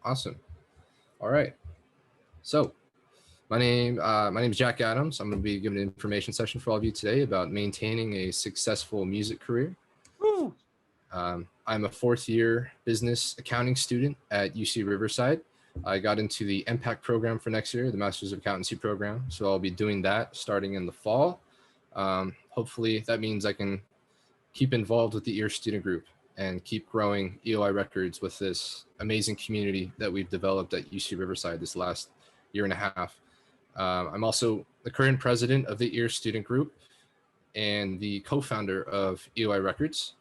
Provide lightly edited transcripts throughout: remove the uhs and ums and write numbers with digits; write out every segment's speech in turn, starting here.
Awesome. All right. So my name is Jack Adams. I'm going to be giving an information session for all of you today about maintaining a successful music career. Woo! I'm a fourth year business accounting student at UC Riverside. I got into the MPAC program for next year, the Masters of Accountancy program. So I'll be doing that starting in the fall. Hopefully that means I can keep involved with the EAR student group and keep growing EOI records with this amazing community that we've developed at UC Riverside this last year and a half. I'm also the current president of the EAR student group and the co-founder of EOI Records.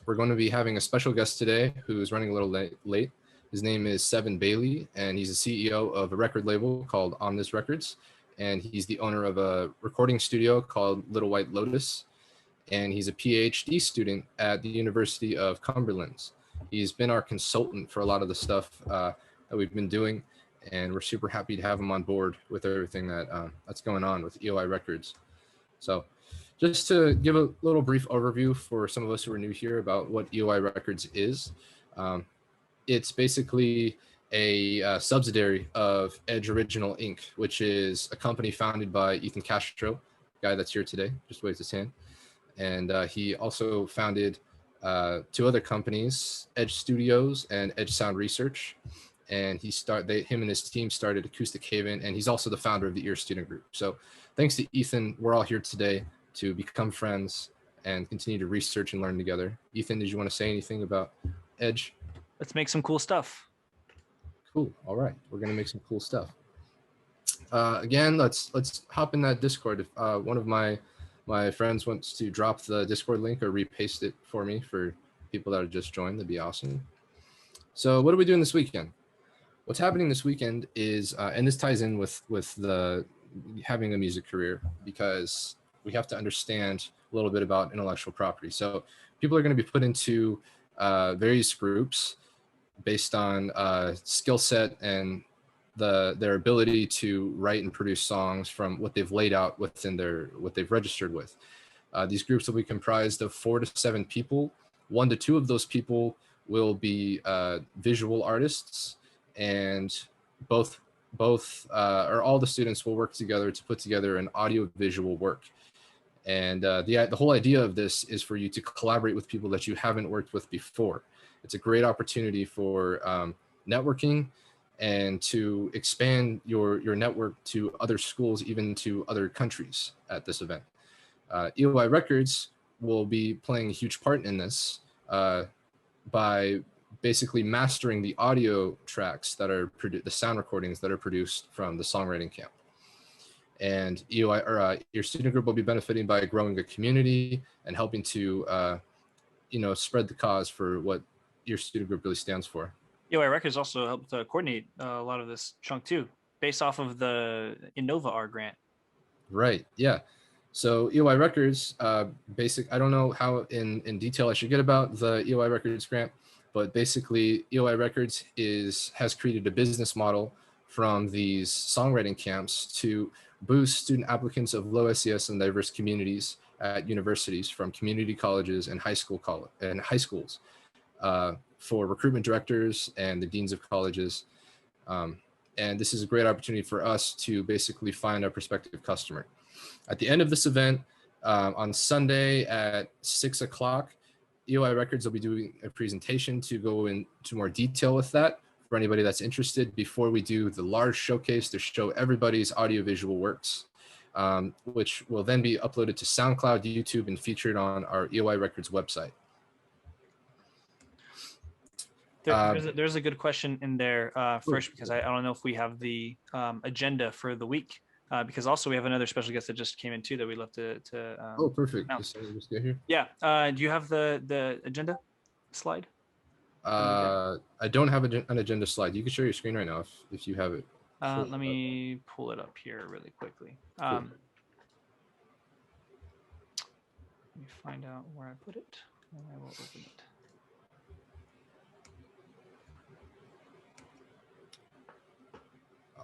We're going to be having a special guest today who's running a little late. His name is Seven Bailey, and he's the CEO of a record label called On This Records, and he's the owner of a recording studio called Little White Lotus, and he's a PhD student at the University of Cumberland. He's been our consultant for a lot of the stuff that we've been doing, and we're super happy to have him on board with everything that's going on with EOI Records. So just to give a little brief overview for some of us who are new here about what EOI Records is, it's basically a subsidiary of Edge Original Inc., which is a company founded by Ethan Castro, guy that's here today, just waves his hand. And he also founded two other companies, Edge Studios and Edge Sound Research. And him and his team started Acoustic Haven, and he's also the founder of the EAR student group. So thanks to Ethan, we're all here today to become friends and continue to research and learn together. Ethan, did you want to say anything about Edge? Let's make some cool stuff. Cool. All right, we're gonna make some cool stuff. Again, let's hop in that Discord. If one of my friends wants to drop the Discord link or repaste it for me for people that have just joined, that'd be awesome. So what are we doing this weekend? What's happening this weekend is, and this ties in with the having a music career, because we have to understand a little bit about intellectual property. So people are going to be put into various groups based on skill set and their ability to write and produce songs from what they've laid out within what they've registered with. These groups will be comprised of 4 to 7 people. 1 to 2 of those people will be visual artists, and both or all the students will work together to put together an audio visual work. And the whole idea of this is for you to collaborate with people that you haven't worked with before. It's a great opportunity for networking and to expand your network to other schools, even to other countries at this event. EOI Records will be playing a huge part in this by basically mastering the audio tracks that are the sound recordings that are produced from the songwriting camp. And your student group will be benefiting by growing a community and helping to spread the cause for what your student group really stands for. EOI Records also helped coordinate a lot of this chunk too, based off of the Innova R grant. Right. Yeah. So EOI Records, I don't know how in detail I should get about the EOI Records grant, but basically EOI Records has created a business model from these songwriting camps to boost student applicants of low SES and diverse communities at universities, from community colleges and high schools, for recruitment directors and the deans of colleges. And this is a great opportunity for us to basically find our prospective customer. At the end of this event, on Sunday at 6 o'clock, EOI Records will be doing a presentation to go into more detail with that for anybody that's interested, before we do the large showcase to show everybody's audiovisual works, which will then be uploaded to SoundCloud, YouTube, and featured on our EOI Records website. There's a good question in there first, because I don't know if we have the agenda for the week, because also we have another special guest that just came in too that we'd love to oh, perfect. Just get here. Yeah. Do you have the agenda slide? I don't have an agenda slide. You can share your screen right now if you have it. Let me pull it up here really quickly. Let me find out where I put it, and I will open it.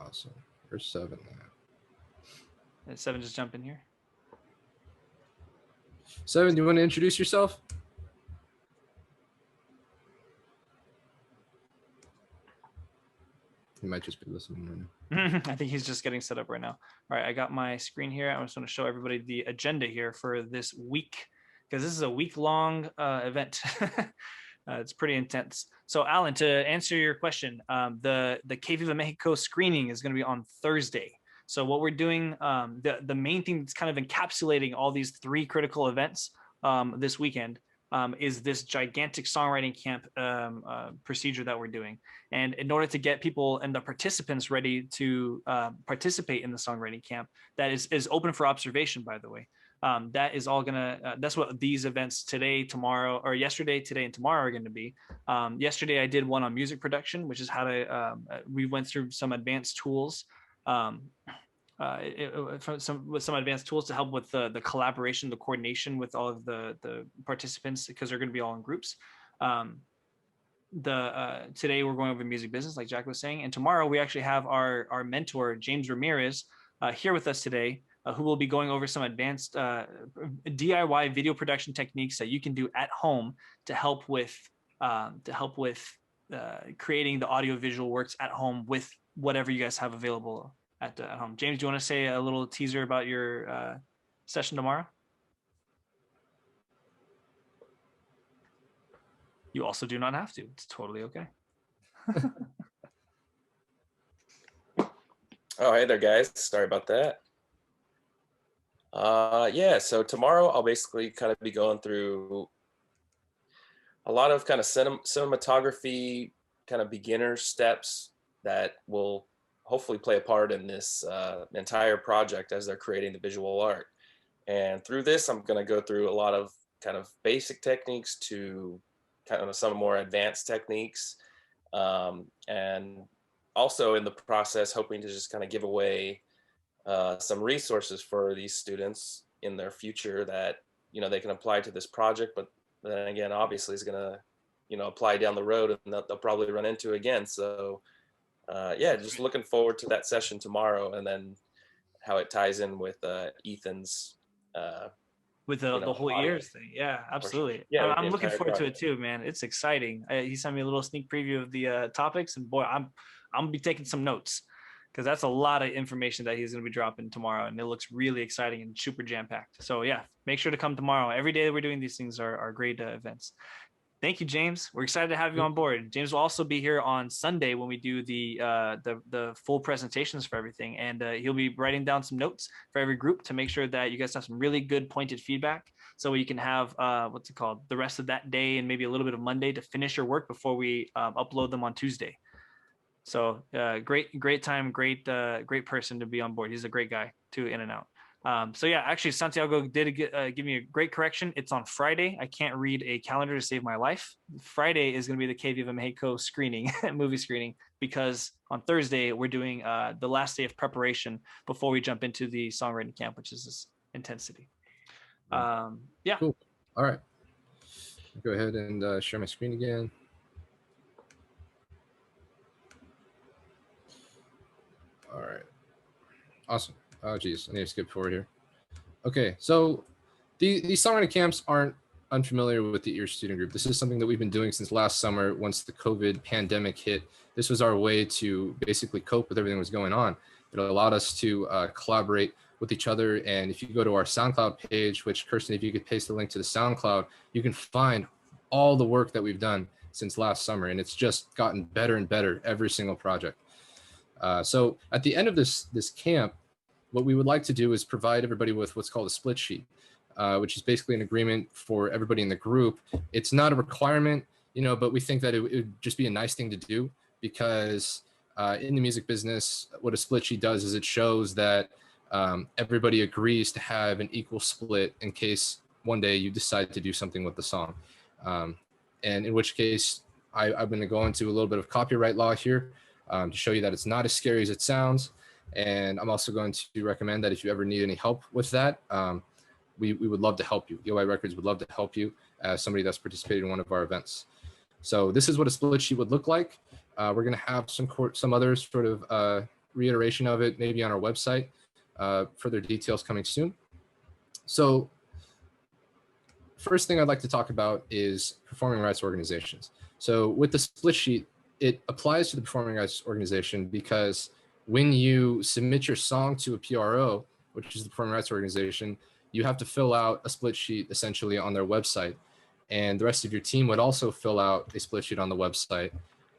Awesome. Where's 7 now? Did 7 just jump in here? 7, do you want to introduce yourself? He might just be listening right now. I think he's just getting set up right now. All right, I got my screen here. I'm just going to show everybody the agenda here for this week, because this is a week-long event. It's pretty intense. So, Alan, to answer your question, the Que Viva Mexico screening is going to be on Thursday. So what we're doing, the main thing that's kind of encapsulating all these 3 critical events this weekend is this gigantic songwriting camp procedure that we're doing. And in order to get people and the participants ready to participate in the songwriting camp, that is open for observation, by the way. That is all gonna, that's what these events today, tomorrow, or yesterday, today, and tomorrow are gonna be. Yesterday, I did one on music production, which is how to, we went through some advanced tools with some advanced tools to help with the collaboration, the coordination with all of the participants, because they're going to be all in groups. Today we're going over music business, like Jack was saying, and tomorrow we actually have our mentor James Ramirez here with us today, who will be going over some advanced DIY video production techniques that you can do at home to help with creating the audio visual works at home with whatever you guys have available at home. James, do you want to say a little teaser about your session tomorrow? You also do not have to. It's totally okay. Oh, hey there, guys. Sorry about that. Yeah, so tomorrow I'll basically kind of be going through a lot of kind of cinematography, kind of beginner steps that will hopefully play a part in this entire project as they're creating the visual art. And through this, I'm going to go through a lot of kind of basic techniques to kind of some more advanced techniques. And also in the process, hoping to just kind of give away some resources for these students in their future that, you know, they can apply to this project, but then again, obviously is going to, you know, apply down the road, and they'll probably run into again. So yeah, just looking forward to that session tomorrow, and then how it ties in with Ethan's with the whole ears thing. Yeah, absolutely. Yeah, I'm looking forward to it too, man. It's exciting. He sent me a little sneak preview of the topics, and boy, I'm gonna be taking some notes, because that's a lot of information that he's going to be dropping tomorrow, and it looks really exciting and super jam-packed. So yeah, make sure to come tomorrow. Every day that we're doing these things are great events. Thank you, James. We're excited to have you on board. James will also be here on Sunday when we do the full presentations for everything, and he'll be writing down some notes for every group to make sure that you guys have some really good pointed feedback, so you can have what's it called, the rest of that day and maybe a little bit of Monday to finish your work before we upload them on Tuesday. So great time, great person to be on board. He's a great guy too, in and out. So yeah, actually Santiago did give me a great correction. It's on Friday. I can't read a calendar to save my life. Friday is going to be the Que Viva Mexico screening, movie screening, because on Thursday we're doing the last day of preparation before we jump into the songwriting camp, which is this intensity. Yeah. Cool. All right. Go ahead and share my screen again. All right. Awesome. Oh, geez. I need to skip forward here. Okay. So these songwriting camps aren't unfamiliar with the EAR student group. This is something that we've been doing since last summer. Once the COVID pandemic hit, this was our way to basically cope with everything that was going on. It allowed us to collaborate with each other. And if you go to our SoundCloud page, which Kirsten, if you could paste the link to the SoundCloud, you can find all the work that we've done since last summer. And it's just gotten better and better every single project. So at the end of this camp, what we would like to do is provide everybody with what's called a split sheet, which is basically an agreement for everybody in the group. It's not a requirement, you know, but we think that it would just be a nice thing to do, because in the music business, what a split sheet does is it shows that everybody agrees to have an equal split in case one day you decide to do something with the song. And in which case, I'm going to go into a little bit of copyright law here to show you that it's not as scary as it sounds. And I'm also going to recommend that if you ever need any help with that, we would love to help you. EOI Records would love to help you as somebody that's participated in one of our events. So this is what a split sheet would look like. We're going to have some other sort of reiteration of it, maybe on our website. Further details coming soon. So first thing I'd like to talk about is performing rights organizations. So with the split sheet, it applies to the performing arts organization because when you submit your song to a PRO, which is the performing arts organization, you have to fill out a split sheet essentially on their website. And the rest of your team would also fill out a split sheet on the website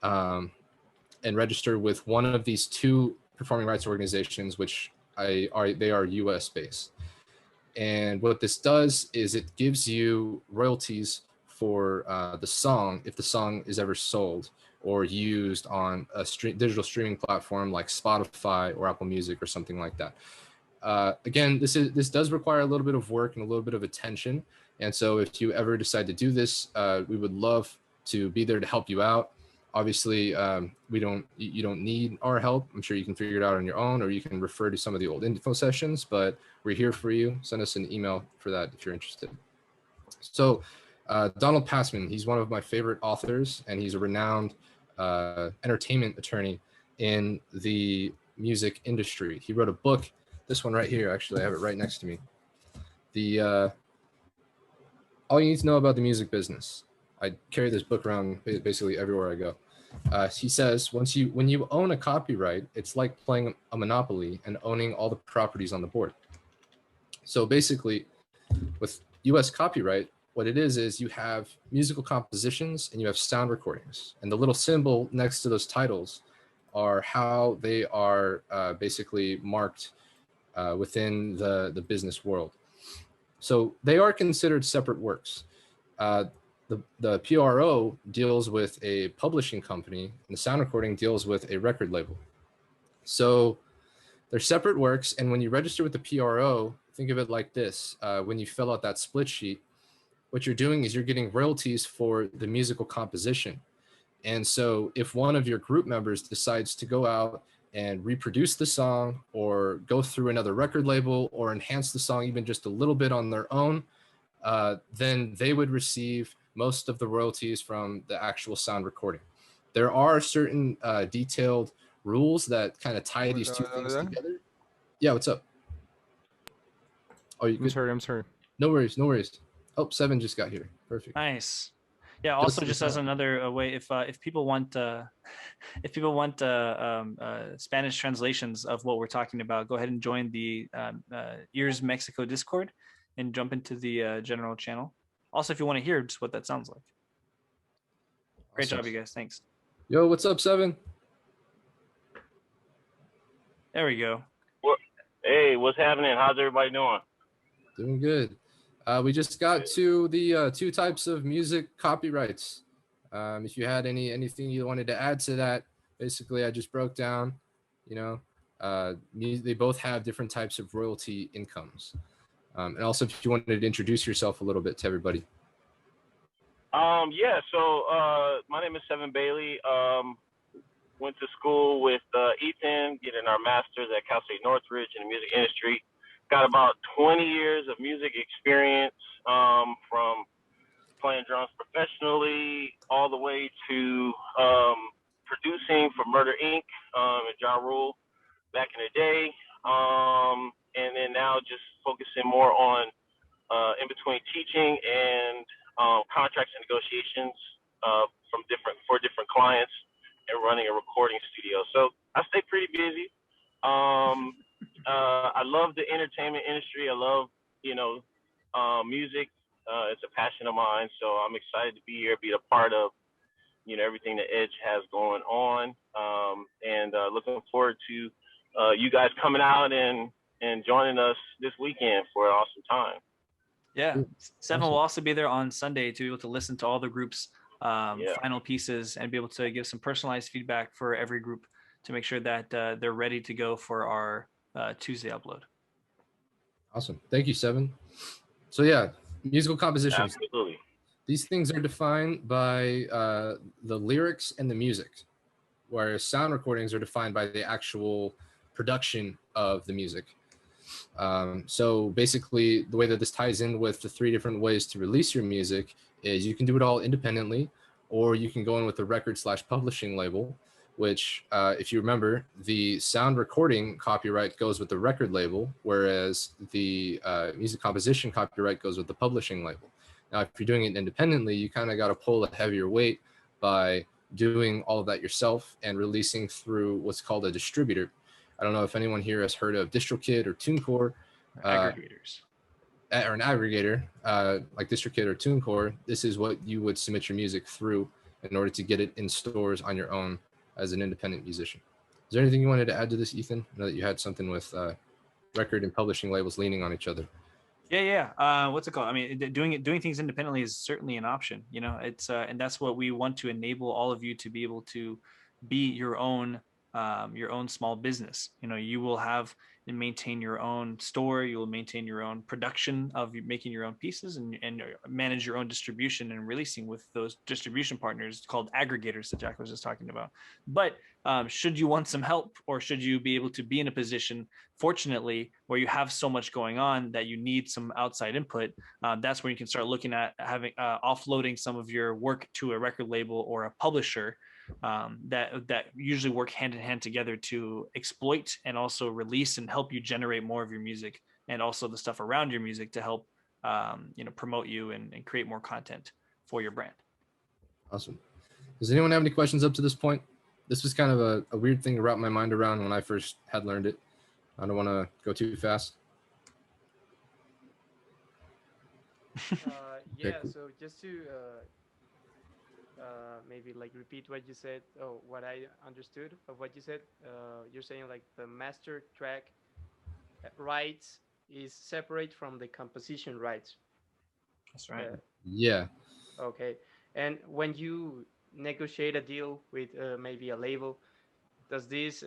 and register with one of these two performing rights organizations, which they are US based. And what this does is it gives you royalties for the song if the song is ever sold or used on a digital streaming platform like Spotify or Apple Music or something like that. Again, this does require a little bit of work and a little bit of attention. And so if you ever decide to do this, we would love to be there to help you out. Obviously, you don't need our help. I'm sure you can figure it out on your own, or you can refer to some of the old info sessions, but we're here for you. Send us an email for that if you're interested. So Donald Passman, he's one of my favorite authors, and he's a renowned entertainment attorney in the music industry. He wrote a book, this one right here, actually, I have it right next to me. All you need to know about the music business. I carry this book around basically everywhere I go. He says, when you own a copyright, it's like playing a Monopoly and owning all the properties on the board. So basically, with US copyright, what it is you have musical compositions and you have sound recordings. And the little symbol next to those titles are how they are basically marked within the business world. So they are considered separate works. The PRO deals with a publishing company, and the sound recording deals with a record label. So they're separate works, and when you register with the PRO, think of it like this. When you fill out that split sheet, what you're doing is you're getting royalties for the musical composition. And so if one of your group members decides to go out and reproduce the song or go through another record label or enhance the song even just a little bit on their own, then they would receive most of the royalties from the actual sound recording. There are certain detailed rules that kind of tie these two things together. Yeah, what's up? Oh, I'm sorry. No worries. Oh, 7 just got here. Perfect. Nice. Yeah. Also, just as another way, if people want Spanish translations of what we're talking about, go ahead and join the Ears Mexico Discord and jump into the general channel. Also, if you want to hear just what that sounds like. Great job, you guys. Thanks. Yo, what's up, 7? There we go. Hey, what's happening? How's everybody doing? Doing good. We just got to the 2 types of music copyrights. If you had anything you wanted to add to that, basically I just broke down, they both have different types of royalty incomes. And also if you wanted to introduce yourself a little bit to everybody. Yeah, so my name is Seven Bailey. Went to school with Ethan, getting our master's at Cal State Northridge in the music industry. Got about 20 years of music experience, from playing drums professionally all the way to producing for Murder Inc. And Ja Rule back in the day. And then now just focusing more on in between teaching and contracts and negotiations for different clients and running a recording studio. So I stay pretty busy. I love the entertainment industry. I love, music. It's a passion of mine. So I'm excited to be here, be a part of, everything that Edge has going on. And looking forward to you guys coming out and joining us this weekend for an awesome time. Yeah. 7 will also be there on Sunday to be able to listen to all the groups' final pieces and be able to give some personalized feedback for every group to make sure that they're ready to go for our Tuesday upload. Awesome. Thank you, 7. So yeah, musical compositions. Absolutely. These things are defined by the lyrics and the music, whereas sound recordings are defined by the actual production of the music. So basically the way that this ties in with the 3 different ways to release your music is you can do it all independently, or you can go in with a record/publishing label, which if you remember, the sound recording copyright goes with the record label, whereas the music composition copyright goes with the publishing label. Now, if you're doing it independently, you kind of got to pull a heavier weight by doing all of that yourself and releasing through what's called a distributor. I don't know if anyone here has heard of DistroKid or TuneCore. Aggregators. Or an aggregator, like DistroKid or TuneCore. This is what you would submit your music through in order to get it in stores on your own as an independent musician. Is there anything you wanted to add to this, Ethan? I know that you had something with record and publishing labels leaning on each other. Yeah. What's it called? I mean, doing things independently is certainly an option. You know, it's and that's what we want to enable all of you to be able to be your own small business. You know, you will have and maintain your own store. You will maintain your own production of making your own pieces and manage your own distribution and releasing with those distribution partners called aggregators that Jack was just talking about. But should you want some help, or should you be able to be in a position, fortunately, where you have so much going on that you need some outside input, that's where you can start looking at having offloading some of your work to a record label or a publisher that usually work hand in hand together to exploit and also release and help you generate more of your music, and also the stuff around your music to help promote you and create more content for your brand. Awesome. Does anyone have any questions up to this point? This was kind of a weird thing to wrap my mind around when I first had learned it. I don't want to go too fast. Yeah, Okay, cool. so just to maybe like repeat what you said, or what I understood of what you said, you're saying like the master track rights is separate from the composition rights. That's right. Yeah. Okay. And when you negotiate a deal with maybe a label, does these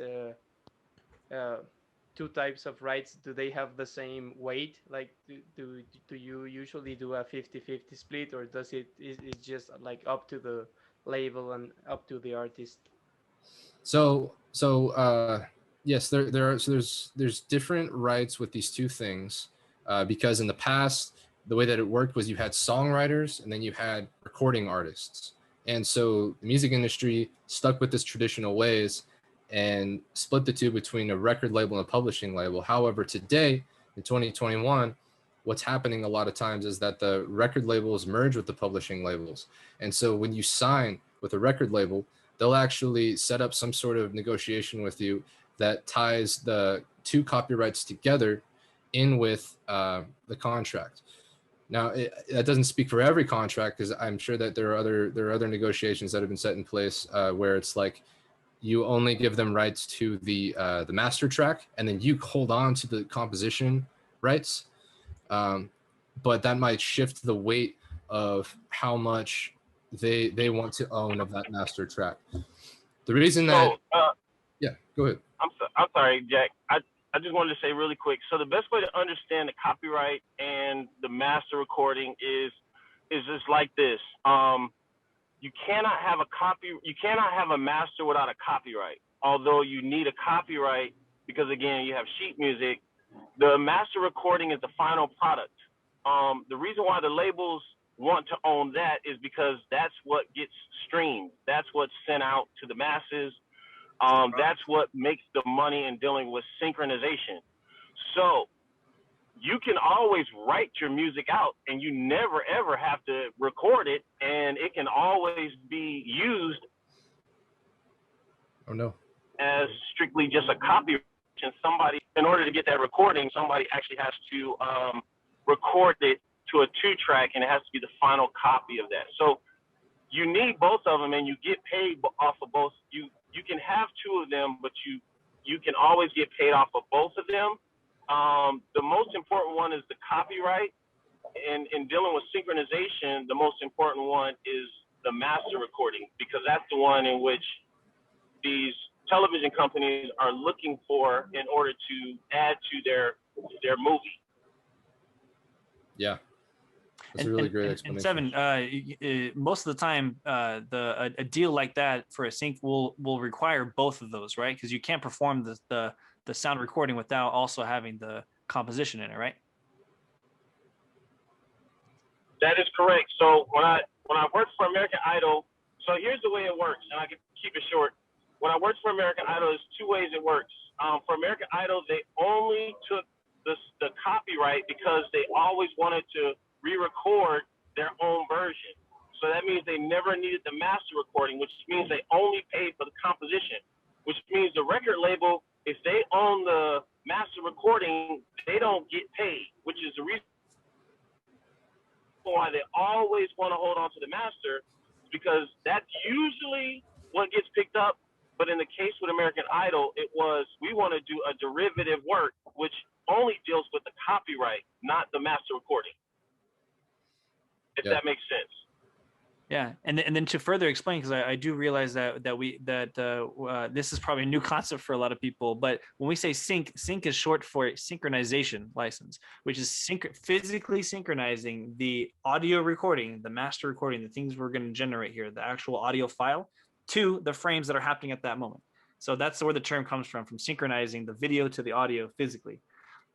two types of rights, do they have the same weight? Like do you usually do a 50-50 split, or does it's just like up to the label and up to the artist? So yes, there's different rights with these two things, because in the past, the way that it worked was you had songwriters and then you had recording artists. And so the music industry stuck with this traditional ways and split the two between a record label and a publishing label. However, today in 2021, what's happening a lot of times is that the record labels merge with the publishing labels. And so when you sign with a record label, they'll actually set up some sort of negotiation with you that ties the two copyrights together in with the contract. Now, that doesn't speak for every contract, because I'm sure that there are other negotiations that have been set in place where it's like you only give them rights to the master track, and then you hold on to the composition rights. But that might shift the weight of how much they want to own of that master track. The reason that yeah, go ahead. I'm sorry, Jack. I just wanted to say really quick. So the best way to understand the copyright and the master recording is just like this. You cannot have a master without a copyright. Although you need a copyright because, again, you have sheet music. The master recording is the final product. The reason why the labels want to own that is because that's what gets streamed. That's what's sent out to the masses. That's what makes the money in dealing with synchronization. So you can always write your music out and you never, ever have to record it, and it can always be used as strictly just a copy. And somebody, in order to get that recording, somebody actually has to record it to a 2-track, and it has to be the final copy of that. So you need both of them, and you get paid off of both. You can have 2 of them, but you can always get paid off of both of them. The most important one is the copyright, and in dealing with synchronization, the most important one is the master recording, because that's the one in which these television companies are looking for in order to add to their movie. Yeah. That's a really great explanation. And Seven, most of the time, a deal like that for a sync will require both of those, right? Because you can't perform the sound recording without also having the composition in it, right? That is correct. So when I worked for American Idol, so here's the way it works, and I can keep it short. When I worked for American Idol, there's 2 ways it works. For American Idol, they only took the copyright because they always wanted to re-record their own version. So that means they never needed the master recording, which means they only paid for the composition, which means the record label, if they own the master recording, they don't get paid, which is the reason why they always want to hold on to the master, because that's usually what gets picked up. But in the case with American Idol, it was, we want to do a derivative work, which only deals with the copyright, not the master recording. If that makes sense. Yeah, and then to further explain, because I do realize that this is probably a new concept for a lot of people, but when we say sync is short for synchronization license, which is physically synchronizing the audio recording, the master recording, the things we're going to generate here, the actual audio file, to the frames that are happening at that moment. So that's where the term comes from synchronizing the video to the audio physically.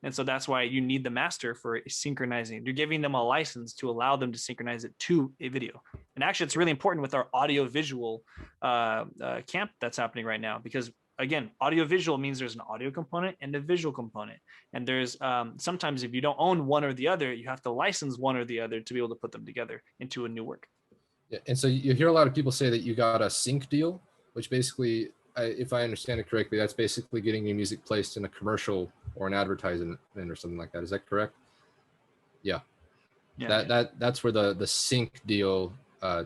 And so that's why you need the master for synchronizing. You're giving them a license to allow them to synchronize it to a video. And actually, it's really important with our audio visual camp that's happening right now, because again, audio visual means there's an audio component and a visual component. And there's sometimes if you don't own one or the other, you have to license one or the other to be able to put them together into a new work. Yeah, and so you hear a lot of people say that you got a sync deal, which basically, if I understand it correctly, that's basically getting your music placed in a commercial or an advertisement or something like that. Is that correct? Yeah. That's where the sync deal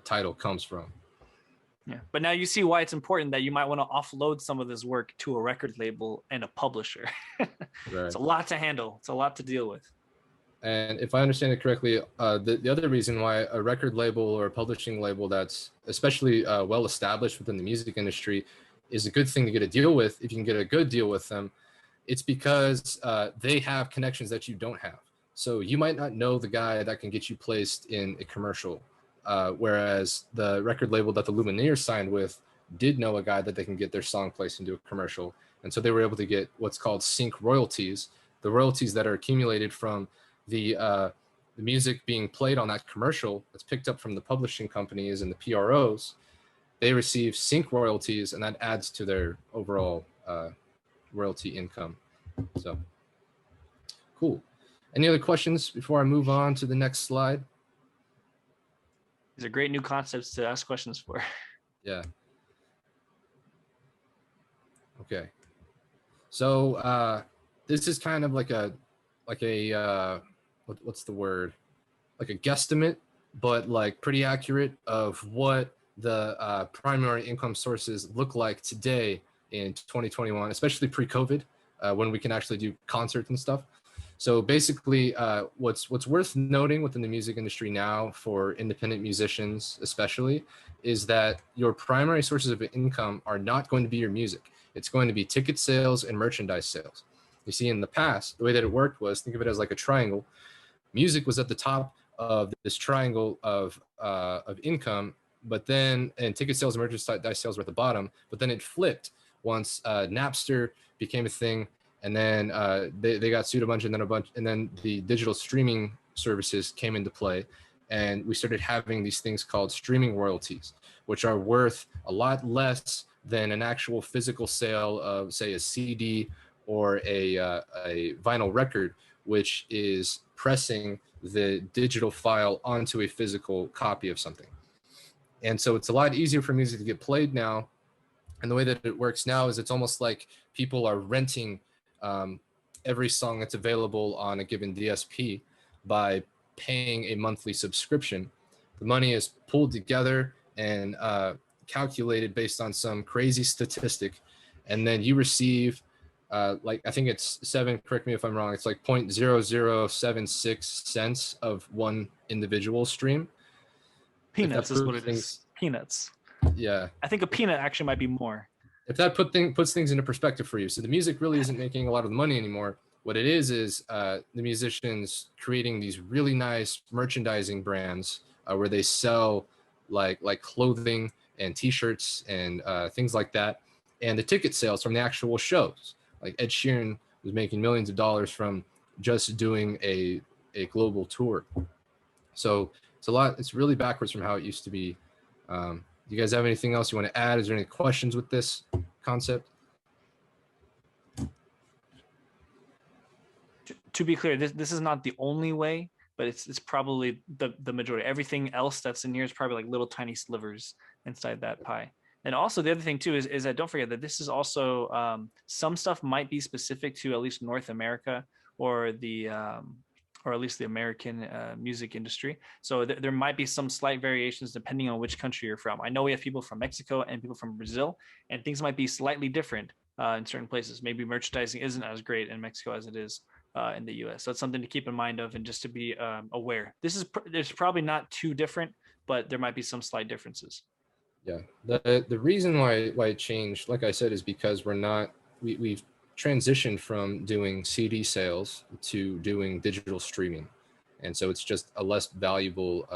title comes from. Yeah, but now you see why it's important that you might want to offload some of this work to a record label and a publisher. Right. It's a lot to handle. It's a lot to deal with. And if I understand it correctly, the other reason why a record label or a publishing label that's especially well established within the music industry is a good thing to get a deal with, if you can get a good deal with them, it's because they have connections that you don't have. So you might not know the guy that can get you placed in a commercial, whereas the record label that the Lumineers signed with did know a guy that they can get their song placed into a commercial. And so they were able to get what's called sync royalties, the royalties that are accumulated from the music being played on that commercial that's picked up from the publishing companies and the PROs. They receive sync royalties, and that adds to their overall royalty income. So cool. Any other questions before I move on to the next slide? These are great new concepts to ask questions for. Yeah. Okay. So this is kind of like a what's the word? Like a guesstimate, but like pretty accurate of what the primary income sources look like today in 2021, especially pre-COVID, when we can actually do concerts and stuff. So basically, what's worth noting within the music industry now for independent musicians especially is that your primary sources of income are not going to be your music. It's going to be ticket sales and merchandise sales. You see, in the past, the way that it worked was, think of it as like a triangle. Music was at the top of this triangle of income, but then, and ticket sales and merchandise sales were at the bottom, but then it flipped once Napster became a thing, and then they got sued a bunch, and then the digital streaming services came into play, and we started having these things called streaming royalties, which are worth a lot less than an actual physical sale of, say, a CD or a vinyl record, which is pressing the digital file onto a physical copy of something. And so it's a lot easier for music to get played now. And the way that it works now is it's almost like people are renting every song that's available on a given DSP by paying a monthly subscription. The money is pulled together and calculated based on some crazy statistic. And then you receive, like, I think it's correct me if I'm wrong, it's like 0.0076 cents of one individual stream. Peanuts is what it is. Peanuts. Yeah. I think a peanut actually might be more. If that puts things into perspective for you. So the music really isn't making a lot of the money anymore. What it is the musicians creating these really nice merchandising brands where they sell like clothing and t-shirts and things like that. And the ticket sales from the actual shows. Like Ed Sheeran was making millions of dollars from just doing a global tour. So it's really backwards from how it used to be. Do you guys have anything else you want to add? Is there any questions with this concept? To be clear, this is not the only way but it's probably the majority. Everything else that's in here is probably like little tiny slivers inside that pie. And also the other thing too is that don't forget that this is also some stuff might be specific to at least North America or the or at least the American music industry. So there might be some slight variations depending on which country you're from. I know we have people from Mexico and people from Brazil, and things might be slightly different in certain places. Maybe merchandising isn't as great in Mexico as it is in the US. So it's something to keep in mind of and just to be aware. There's probably not too different, but there might be some slight differences. Yeah, the reason why it changed, like I said, is because we've transitioned from doing CD sales to doing digital streaming, and so it's just a less valuable.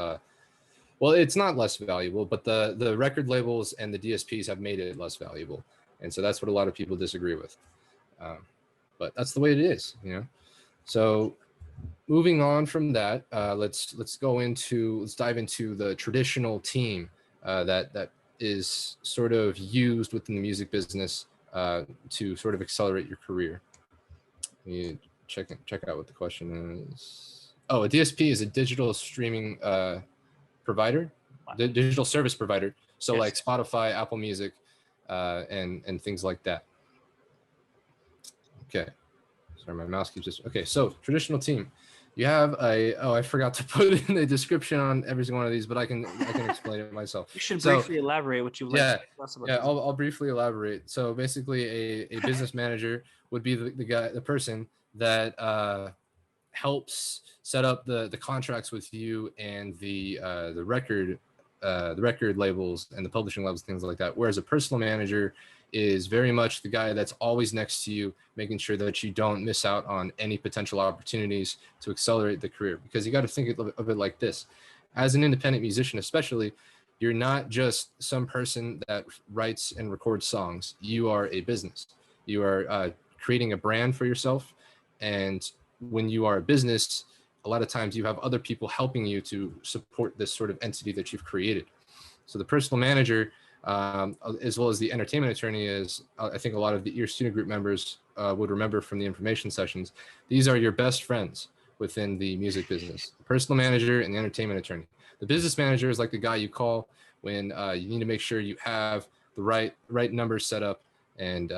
Well, it's not less valuable, but the record labels and the DSPs have made it less valuable, and so that's what a lot of people disagree with. But that's the way it is, you know. So moving on from that, let's dive into the traditional team that is sort of used within the music business to sort of accelerate your career. You check out what the question is. Oh, a DSP is a digital streaming provider, digital service provider. So yes. Like Spotify, Apple Music, and things like that. Okay. Sorry, my mouse keeps just. Okay, so traditional team. You have I forgot to put in the description on every single one of these, but I can explain it myself. You should briefly elaborate what you like to discuss about this. I'll briefly elaborate. So basically a business manager would be the person that helps set up the contracts with you and the record labels and the publishing labels, things like that. Whereas a personal manager is very much the guy that's always next to you, making sure that you don't miss out on any potential opportunities to accelerate the career. Because you got to think of it like this. As an independent musician, especially, you're not just some person that writes and records songs. You are a business. You are creating a brand for yourself. And when you are a business, a lot of times you have other people helping you to support this sort of entity that you've created. So the personal manager, as well as the entertainment attorney, is I think a lot of your student group members would remember from the information sessions. These are your best friends within the music business: the personal manager and the entertainment attorney. The business manager is like the guy you call when you need to make sure you have the right numbers set up, and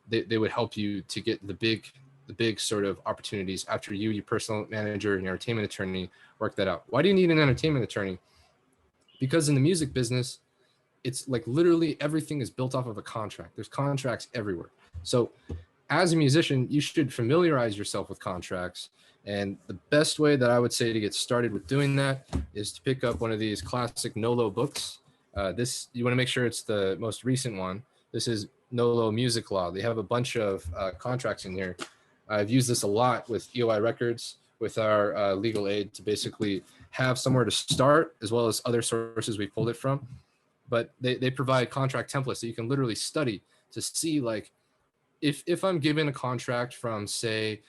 they would help you to get the big sort of opportunities after you, your personal manager and your entertainment attorney work that out. Why do you need an entertainment attorney? Because in the music business, it's like literally everything is built off of a contract. There's contracts everywhere. So as a musician, you should familiarize yourself with contracts. And the best way that I would say to get started with doing that is to pick up one of these classic NOLO books. You want to make sure it's the most recent one. This is NOLO Music Law. They have a bunch of contracts in here. I've used this a lot with EOI Records, with our legal aid, to basically have somewhere to start, as well as other sources we pulled it from. But they provide contract templates that you can literally study to see, like, if I'm given a contract from, say,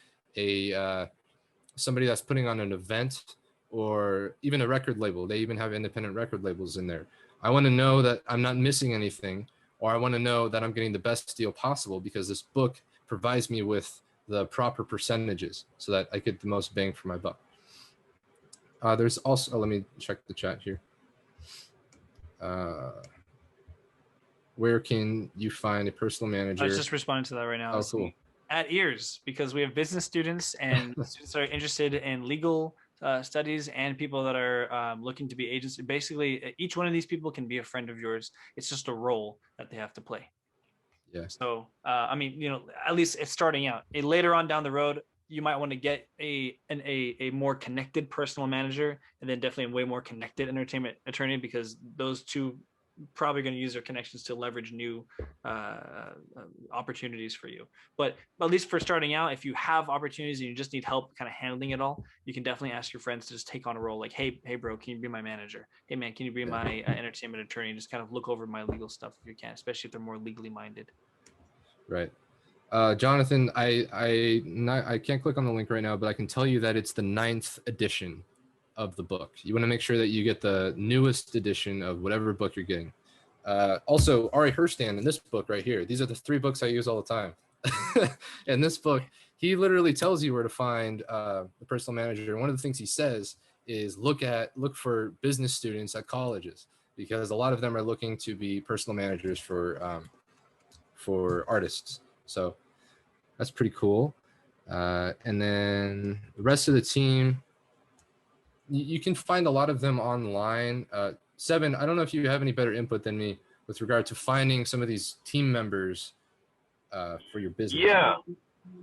somebody that's putting on an event, or even a record label. They even have independent record labels in there. I want to know that I'm not missing anything, or I want to know that I'm getting the best deal possible, because this book provides me with the proper percentages so that I get the most bang for my buck. There's also, let me check the chat here. Where can you find a personal manager? I was just responding to that right now. Oh, cool. At ears, because we have business students and students that are interested in legal studies and people that are looking to be agents. Basically, each one of these people can be a friend of yours. It's just a role that they have to play. Yeah. So, I mean, at least it's starting out. Later on down the road, you might want to get a more connected personal manager, and then definitely a way more connected entertainment attorney, because those two probably going to use their connections to leverage new opportunities for you. But at least for starting out, if you have opportunities and you just need help kind of handling it all, you can definitely ask your friends to just take on a role like, hey bro, can you be my manager? Hey man, can you be my entertainment attorney? And just kind of look over my legal stuff if you can, especially if they're more legally minded. Right. Jonathan, I can't click on the link right now, but I can tell you that it's the 9th edition of the book. You want to make sure that you get the newest edition of whatever book you're getting. Also, Ari Herstand in this book right here, these are the 3 books I use all the time. In this book, he literally tells you where to find the personal manager. And one of the things he says is look for business students at colleges, because a lot of them are looking to be personal managers for artists. So that's pretty cool. And then the rest of the team, you can find a lot of them online. Seven, I don't know if you have any better input than me with regard to finding some of these team members for your business. Yeah.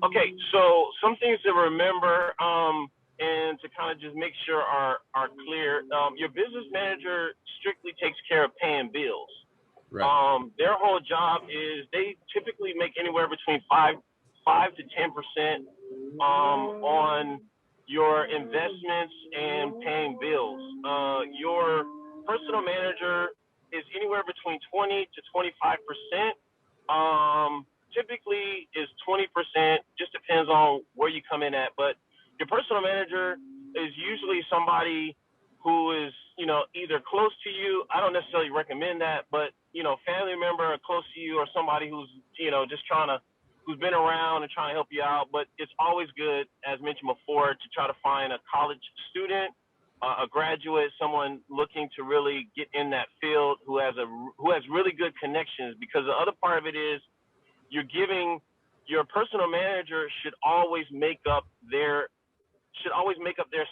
Okay. So some things to remember, and to kind of just make sure are clear. Your business manager strictly takes care of paying bills. Right. Their whole job is they typically make anywhere between 5 to 10% on your investments and paying bills. Your personal manager is anywhere between 20 to 25%. Typically is 20%, just depends on where you come in at. But your personal manager is usually somebody who is, either close to you. I don't necessarily recommend that, but, family member close to you, or somebody who's, just who's been around and trying to help you out. But it's always good, as mentioned before, to try to find a college student, a graduate, someone looking to really get in that field who has really good connections. Because the other part of it is, your personal manager should always make up their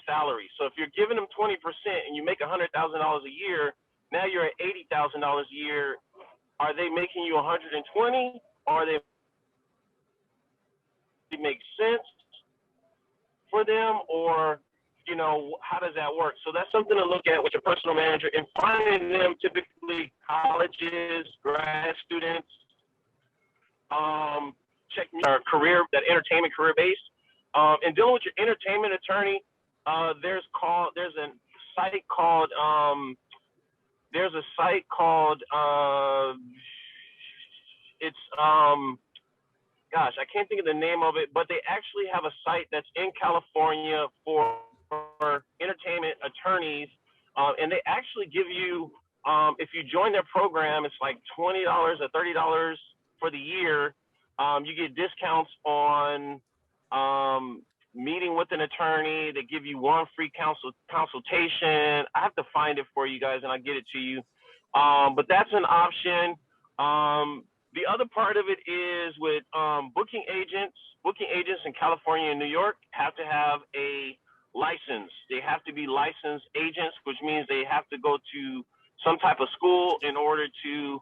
salary. So if you're giving them 20% and you make $100,000 a year, now you're at $80,000 a year. Are they making you 120? Or are they make sense for them? Or, how does that work? So that's something to look at with your personal manager, and finding them typically colleges, grad students, check career, that entertainment career based. And dealing with your entertainment attorney, there's a site called gosh, I can't think of the name of it, but they actually have a site that's in California for entertainment attorneys, and they actually give you, if you join their program, it's like $20 or $30 for the year. You get discounts on meeting with an attorney. They give you one free consultation. I have to find it for you guys, and I'll get it to you. But that's an option. The other part of it is with booking agents. Booking agents in California and New York have to have a license. They have to be licensed agents, which means they have to go to some type of school in order to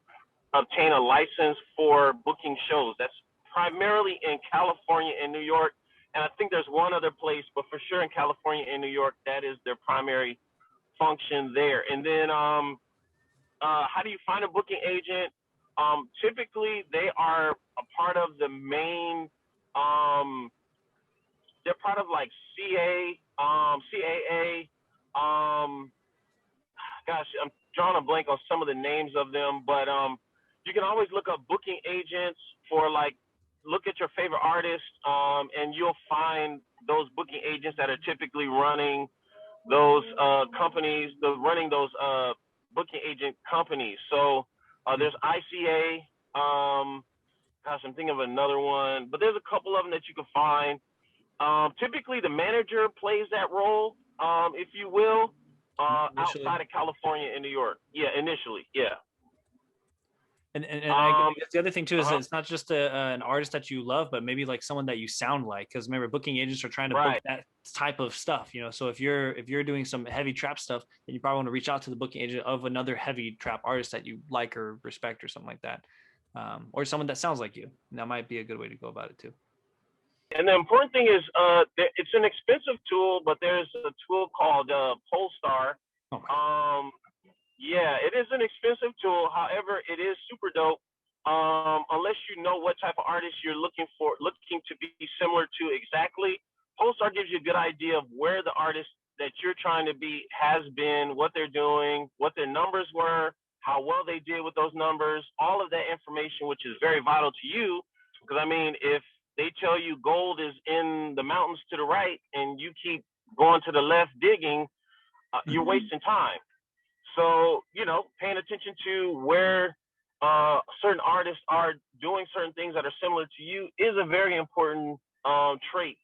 obtain a license for booking shows. That's primarily in California and New York. And I think there's one other place, but for sure in California and New York, that is their primary function there. And then how do you find a booking agent? Typically, they are a part of the main, they're part of like CAA. Gosh, I'm drawing a blank on some of the names of them, but you can always look up booking agents for look at your favorite artist, and you'll find those booking agents that are typically running those companies, running those booking agent companies. So there's ICA. Gosh, I'm thinking of another one, but there's a couple of them that you can find. Typically, the manager plays that role, if you will, outside of California and New York. Yeah, initially, yeah. And I guess the other thing too is that it's not just an artist that you love, but maybe like someone that you sound like. Because remember, booking agents are trying to book that type of stuff, So if you're doing some heavy trap stuff, then you probably want to reach out to the booking agent of another heavy trap artist that you like or respect or something like that, or someone that sounds like you. And that might be a good way to go about it too. And the important thing is, it's an expensive tool, but there's a tool called Polestar. Yeah, it is an expensive tool. However, it is super dope. Unless you know what type of artist you're looking to be similar to exactly, Polestar gives you a good idea of where the artist that you're trying to be has been, what they're doing, what their numbers were, how well they did with those numbers, all of that information, which is very vital to you. Because, I mean, if they tell you gold is in the mountains to the right and you keep going to the left digging, you're wasting time. So, paying attention to where certain artists are doing certain things that are similar to you is a very important trait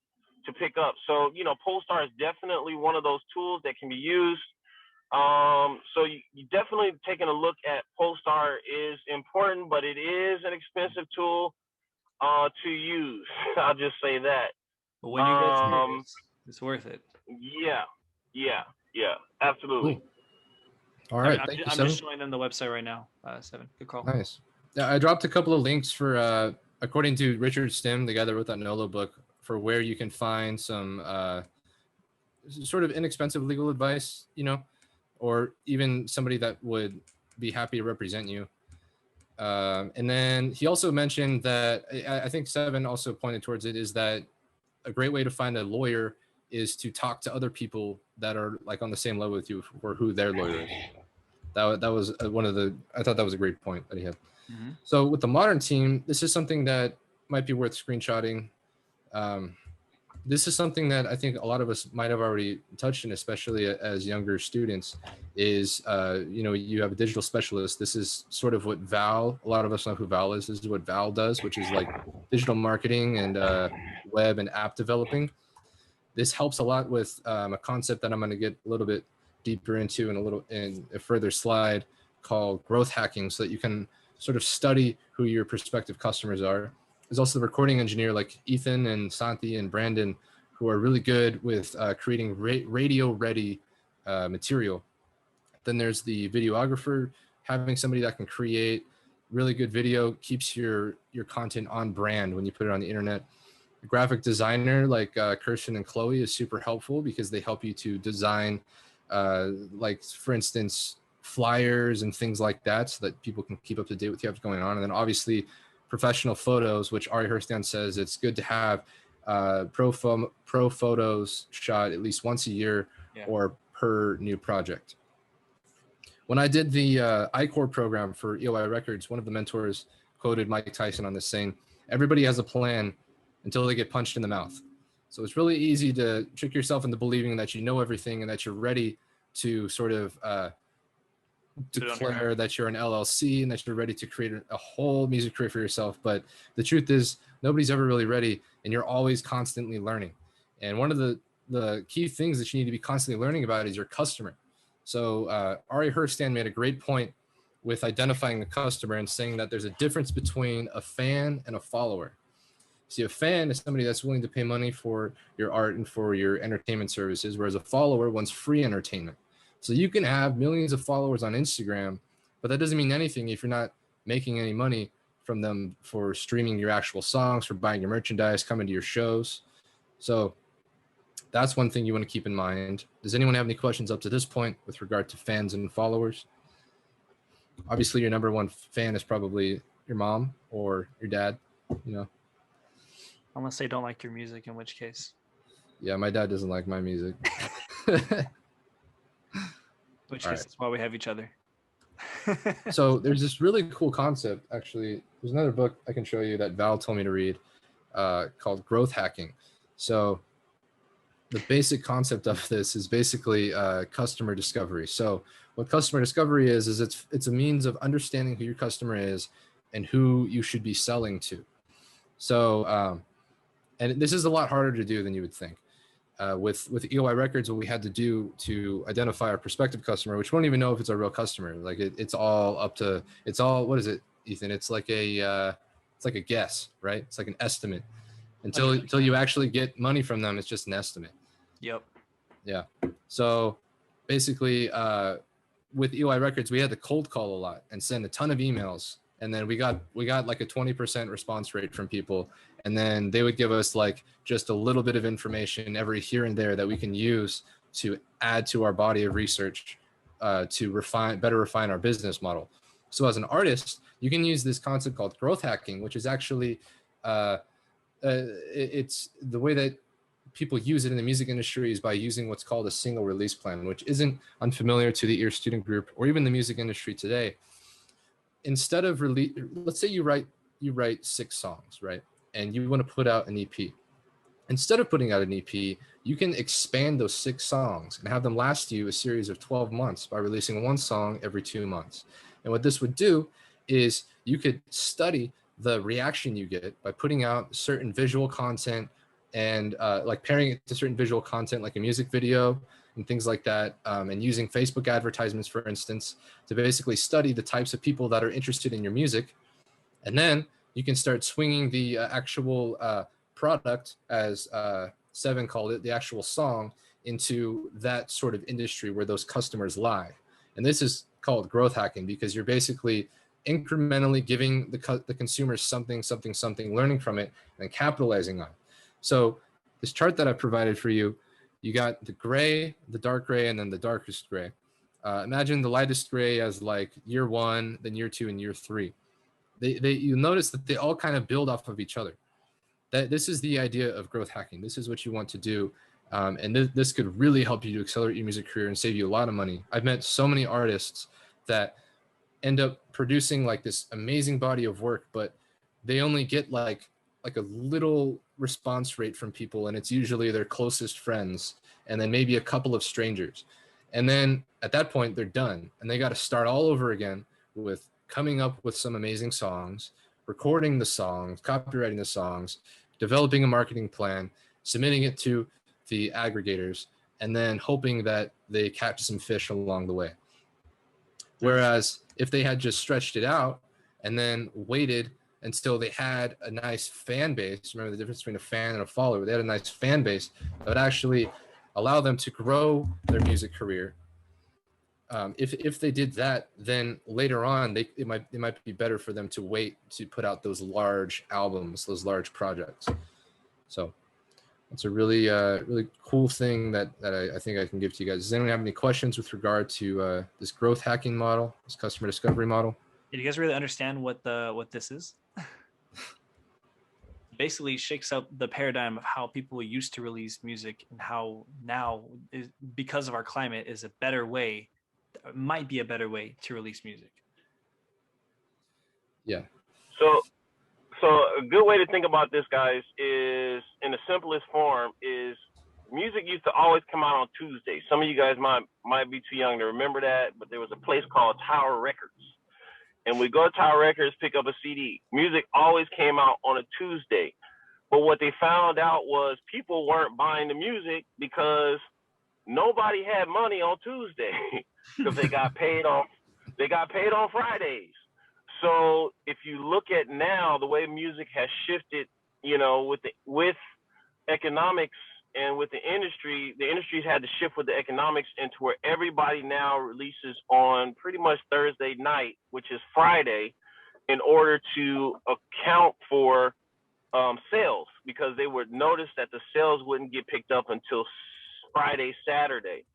to pick up. So, Polestar is definitely one of those tools that can be used. So you definitely taking a look at Polestar is important, but it is an expensive tool to use. I'll just say that. But when you get serious, it's worth it. Yeah, absolutely. Cool. All right, I'm just showing them the website right now. Seven, good call. Nice. Yeah, I dropped a couple of links for, according to Richard Stim, the guy that wrote that NOLA book, for where you can find some sort of inexpensive legal advice, or even somebody that would be happy to represent you. And then he also mentioned that, I think Seven also pointed towards it, is that a great way to find a lawyer is to talk to other people that are like on the same level with you for who their lawyer is. That was I thought that was a great point that he had. Mm-hmm. So with the modern team, this is something that might be worth screenshotting. This is something that I think a lot of us might have already touched on, especially as younger students, is, you have a digital specialist. This is sort of what Val, a lot of us know who Val is. This is what Val does, which is like digital marketing and web and app developing. This helps a lot with a concept that I'm going to get a little bit deeper into in a further slide, called growth hacking, so that you can sort of study who your prospective customers are. There's also the recording engineer like Ethan and Santi and Brandon, who are really good with creating radio-ready material. Then there's the videographer, having somebody that can create really good video, keeps your content on brand when you put it on the internet. The graphic designer like Kirsten and Chloe is super helpful, because they help you to design, like, for instance, flyers and things like that, so that people can keep up to date with what's going on. And then obviously professional photos, which Ari Herstand says it's good to have pro photos shot at least once a year, or per new project. When I did the I-Core program for EOI Records, one of the mentors quoted Mike Tyson on this, saying, "Everybody has a plan until they get punched in the mouth." So it's really easy to trick yourself into believing that you know everything and that you're ready to sort of declare that you're an LLC and that you're ready to create a whole music career for yourself. But the truth is, nobody's ever really ready, and you're always constantly learning. And one of the key things that you need to be constantly learning about is your customer. So Ari Herstand made a great point with identifying the customer and saying that there's a difference between a fan and a follower. See, a fan is somebody that's willing to pay money for your art and for your entertainment services, whereas a follower wants free entertainment. So you can have millions of followers on Instagram, but that doesn't mean anything if you're not making any money from them for streaming your actual songs, for buying your merchandise, coming to your shows. So that's one thing you want to keep in mind. Does anyone have any questions up to this point with regard to fans and followers? Obviously, your number one fan is probably your mom or your dad, Unless they don't like your music, in which case. Yeah, my dad doesn't like my music. Which case, that's why we have each other. So there's this really cool concept, actually. There's another book I can show you that Val told me to read called Growth Hacking. So the basic concept of this is basically customer discovery. So what customer discovery is it's a means of understanding who your customer is and who you should be selling to. So, and this is a lot harder to do than you would think. With EOI Records, what we had to do to identify our prospective customer, which we don't even know if it's a real customer. Like it's all, what is it, Ethan? It's like a guess, right? It's like an estimate. Until you actually get money from them, it's just an estimate. Yep. Yeah. So basically, with EOI Records, we had to cold call a lot and send a ton of emails. And then we got like a 20% response rate from people. And then they would give us like just a little bit of information every here and there that we can use to add to our body of research to better refine our business model. So as an artist, you can use this concept called growth hacking, which is actually, it's the way that people use it in the music industry is by using what's called a single release plan, which isn't unfamiliar to the ear student group or even the music industry today. Instead of let's say you write 6 songs, right? And you want to put out an EP. Instead of putting out an EP, you can expand those 6 songs and have them last you a series of 12 months by releasing 1 song every 2 months. And what this would do is you could study the reaction you get by putting out certain visual content and like pairing it to certain visual content like a music video and things like that, and using Facebook advertisements, for instance, to basically study the types of people that are interested in your music. And then you can start swinging the actual product, as Seven called it, the actual song, into that sort of industry where those customers lie. And this is called growth hacking, because you're basically incrementally giving the consumers something, learning from it, and capitalizing on it. So this chart that I've provided for you, you got the gray, the dark gray, and then the darkest gray. Imagine the lightest gray as like year 1, then year 2, and year 3. You notice that they all kind of build off of each other. This is the idea of growth hacking. This is what you want to do. And this could really help you to accelerate your music career and save you a lot of money. I've met so many artists that end up producing like this amazing body of work, but they only get like a little response rate from people, and it's usually their closest friends and then maybe a couple of strangers. And then at that point they're done, and they got to start all over again with coming up with some amazing songs, recording the songs, copywriting the songs, developing a marketing plan, submitting it to the aggregators, and then hoping that they catch some fish along the way. Whereas if they had just stretched it out and then waited until they had a nice fan base, remember the difference between a fan and a follower, they had a nice fan base that would actually allow them to grow their music career. If they did that, then later on, it might be better for them to wait to put out those large albums, those large projects. So it's a really really cool thing that I think I can give to you guys. Does anyone have any questions with regard to this growth hacking model, this customer discovery model? Did you guys really understand what this is? Basically shakes up the paradigm of how people used to release music, and how now, because of our climate, is a better way, might be a better way to release music. Yeah. So a good way to think about this, guys, is in the simplest form is music used to always come out on Tuesday. Some of you guys might be too young to remember that, but there was a place called Tower Records. And we go to Tower Records, pick up a CD. Music always came out on a Tuesday. But what they found out was people weren't buying the music because nobody had money on Tuesday because they got paid on Fridays. So if you look at now the way music has shifted, you know, with economics and with the industry's had to shift with the economics into where everybody now releases on pretty much Thursday night, which is Friday, in order to account for sales, because they would notice that the sales wouldn't get picked up until Friday, Saturday.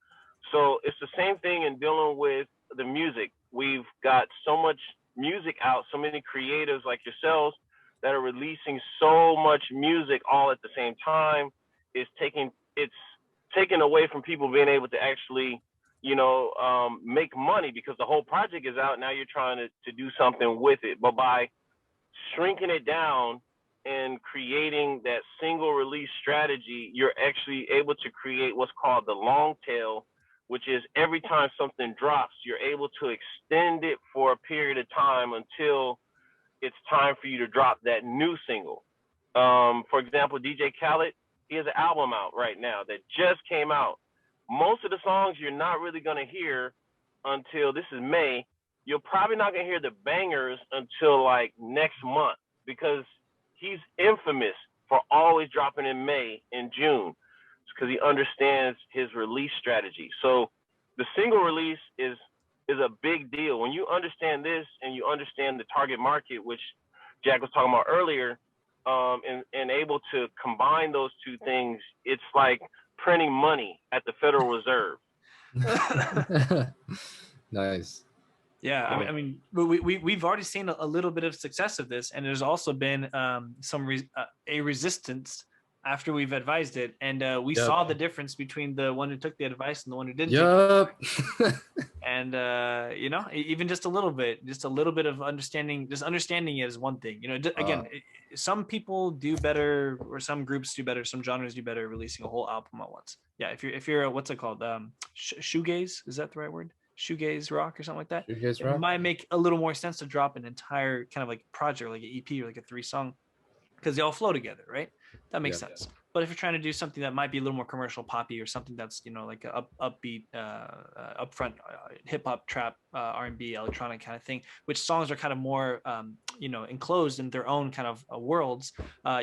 So it's the same thing in dealing with the music. We've got so much music out, so many creatives like yourselves that are releasing so much music all at the same time. It's taken away from people being able to actually, you know, make money, because the whole project is out. Now you're trying to do something with it. But by shrinking it down and creating that single release strategy, you're actually able to create what's called the long tail, which is every time something drops, you're able to extend it for a period of time until it's time for you to drop that new single. For example, DJ Khaled, he has an album out right now that just came out. Most of the songs you're not really going to hear until, this is May, you're probably not going to hear the bangers until like next month, because he's infamous for always dropping in May and June, because he understands his release strategy. So the single release is a big deal. When you understand this and you understand the target market, which Jack was talking about earlier, and able to combine those two things, it's like printing money at the Federal Reserve. Nice. Yeah, I mean, we've already seen a little bit of success of this, and there's also been a resistance after we've advised it, and we saw the difference between the one who took the advice and the one who didn't. Yep. And you know, even just a little bit of understanding. Just understanding it is one thing. You know, again, some people do better, or some groups do better, some genres do better releasing a whole album at once. Yeah, if you're what's it called? Shoegaze, is that the right word? Shoegaze rock or something like that. Shoegaze rock. It might make a little more sense to drop an entire kind of like project, like an EP or like a 3-song, because they all flow together, right? That makes sense. But if you're trying to do something that might be a little more commercial poppy, or something that's, you know, like a upbeat, upfront hip hop, trap, R&B, electronic kind of thing, which songs are kind of more, you know, enclosed in their own kind of worlds,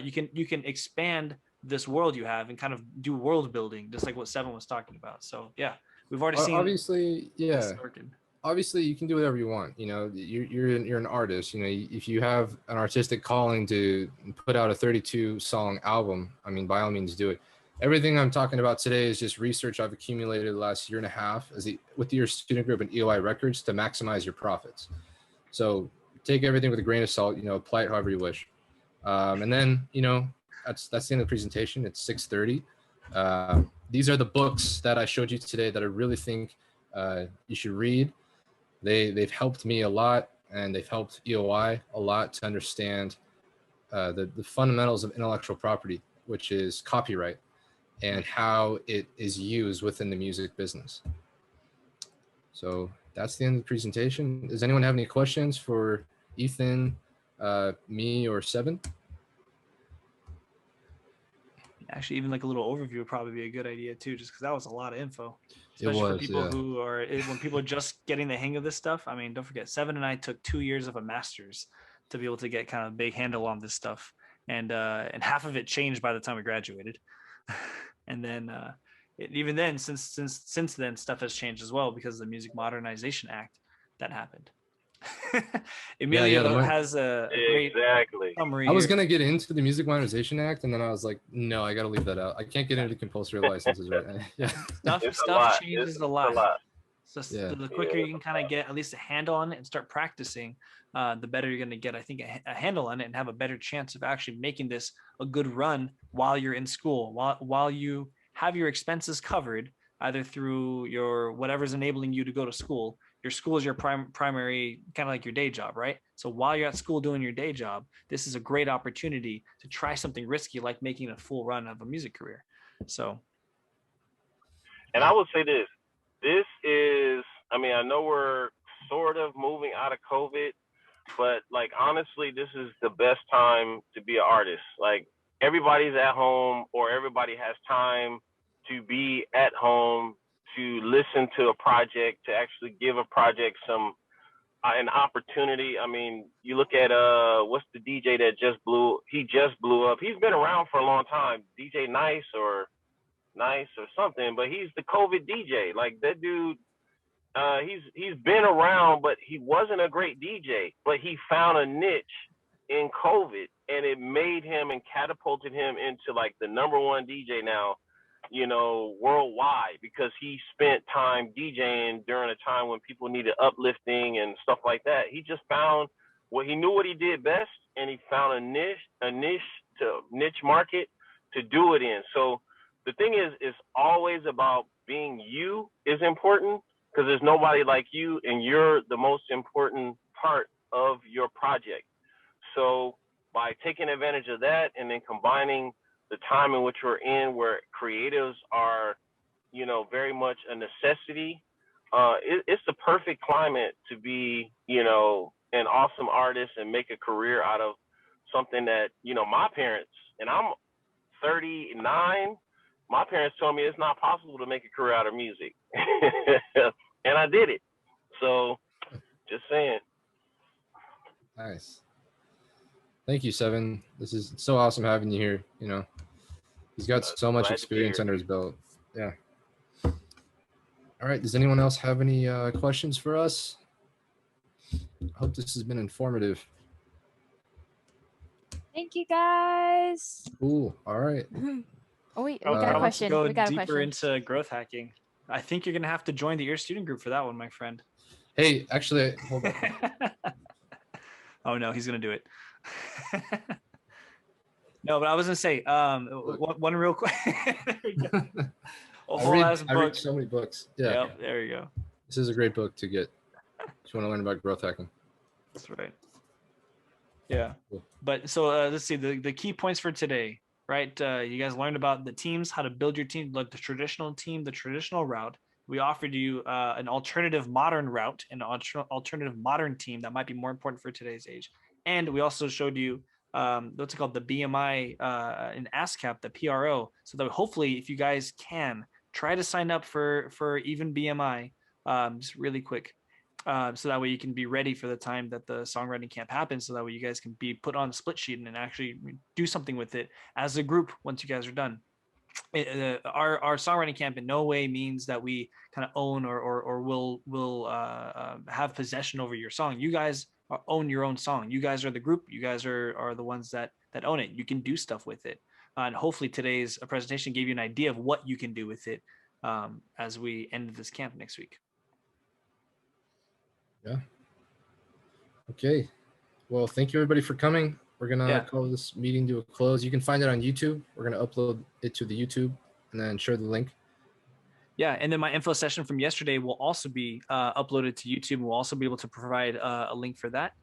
you can expand this world you have and kind of do world building, just like what Seven was talking about. So yeah, we've already seen. Obviously, yeah. Obviously, you can do whatever you want. You know, you're an artist. You know, if you have an artistic calling to put out a 32 song album, I mean, by all means, do it. Everything I'm talking about today is just research I've accumulated the last year and a half with your student group and EOI Records to maximize your profits. So take everything with a grain of salt. You know, apply it however you wish. And then, you know, that's the end of the presentation. It's 6:30. These are the books that I showed you today that I really think you should read. They've helped me a lot, and they've helped EOI a lot to understand the fundamentals of intellectual property, which is copyright, and how it is used within the music business. So that's the end of the presentation. Does anyone have any questions for Ethan, me, or Seven? Actually, even like a little overview would probably be a good idea too, just because that was a lot of info. Especially for people who are, when people are just getting the hang of this stuff. I mean, don't forget, Seven and I took 2 years of a master's to be able to get kind of a big handle on this stuff, and half of it changed by the time we graduated, and then even then, since then, stuff has changed as well because of the Music Modernization Act that happened. Emilio has a great summary. I was going to get into the Music Modernization Act, and then I was like, no, I got to leave that out. I can't get into compulsory licenses right now. Yeah. Stuff changes a lot. So the quicker you can kind of get at least a handle on it and start practicing, the better you're going to get, I think, a handle on it, and have a better chance of actually making this a good run while you're in school, while you have your expenses covered, either through your whatever's enabling you to go to school. Your school is your primary, kind of like your day job, right? So while you're at school doing your day job, this is a great opportunity to try something risky, like making a full run of a music career. So, and I would say this is, I mean, I know we're sort of moving out of COVID, but like, honestly, this is the best time to be an artist. Like, everybody's at home, or everybody has time to be at home, to listen to a project, to actually give a project an opportunity. I mean, you look at what's the DJ that just blew up. He's been around for a long time, DJ Nice or something, but he's the COVID DJ. Like, that dude, he's been around, but he wasn't a great DJ, but he found a niche in COVID, and it made him and catapulted him into like the #1 DJ now, you know, worldwide, because he spent time DJing during a time when people needed uplifting and stuff like that. He just found he knew what he did best, and he found a niche market to do it in. So the thing is, it's always about being you is important, because there's nobody like you, and you're the most important part of your project. So by taking advantage of that, and then combining the time in which we're in, where creatives are, you know, very much a necessity, it's the perfect climate to be, you know, an awesome artist and make a career out of something that, you know, my parents, and I'm 39, my parents told me it's not possible to make a career out of music. And I did it. So, just saying. Nice. Thank you, Seven. This is so awesome having you here. You know, he's got so much experience under his belt. Yeah. All right. Does anyone else have any questions for us? I hope this has been informative. Thank you, guys. Cool. All right. Oh, wait, we got a question. We got deeper into growth hacking. I think you're going to have to join the Ear Student Group for that one, my friend. Hey, actually, hold on. Oh, no, he's going to do it. No, but I was going to say, one real quick. I read so many books. Yeah. Yep, there you go. This is a great book to get if you want to learn about growth hacking. That's right. Yeah. Cool. But so let's see the key points for today, right? You guys learned about the teams, how to build your team, like the traditional team, the traditional route. We offered you an alternative modern route, an alternative modern team that might be more important for today's age. And we also showed you what's it called, the BMI and ASCAP, the PRO, so that hopefully if you guys can try to sign up for even BMI, just really quick, so that way you can be ready for the time that the songwriting camp happens, so that way you guys can be put on a split sheet and actually do something with it as a group once you guys are done. Our songwriting camp in no way means that we kind of own or will have possession over your song. You guys own your own song. You guys are the group. You guys are the ones that own it. You can do stuff with it. And hopefully today's presentation gave you an idea of what you can do with it as we end this camp next week. Yeah. Okay. Well, thank you everybody for coming. We're going to call this meeting to a close. You can find it on YouTube. We're going to upload it to the YouTube and then share the link. Yeah, and then my info session from yesterday will also be uploaded to YouTube. And we'll also be able to provide a link for that.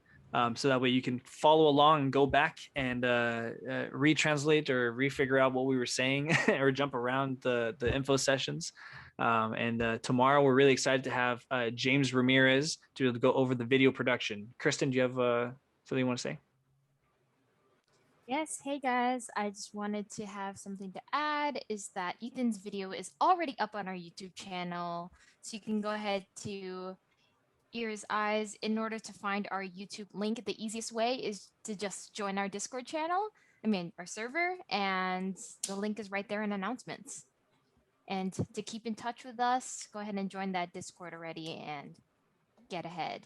So that way you can follow along and go back and retranslate or refigure out what we were saying or jump around the info sessions. And tomorrow we're really excited to have James Ramirez to go over the video production. Kristen, do you have something you want to say? Yes, hey guys, I just wanted to have something to add is that Ethan's video is already up on our YouTube channel. So you can go ahead to Ears Eyes. In order to find our YouTube link, the easiest way is to just join our Discord channel, our server, and the link is right there in announcements. And to keep in touch with us, go ahead and join that Discord already and get ahead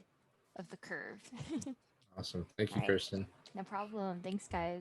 of the curve. Awesome. Thank you, Kirsten. No problem. Thanks, guys.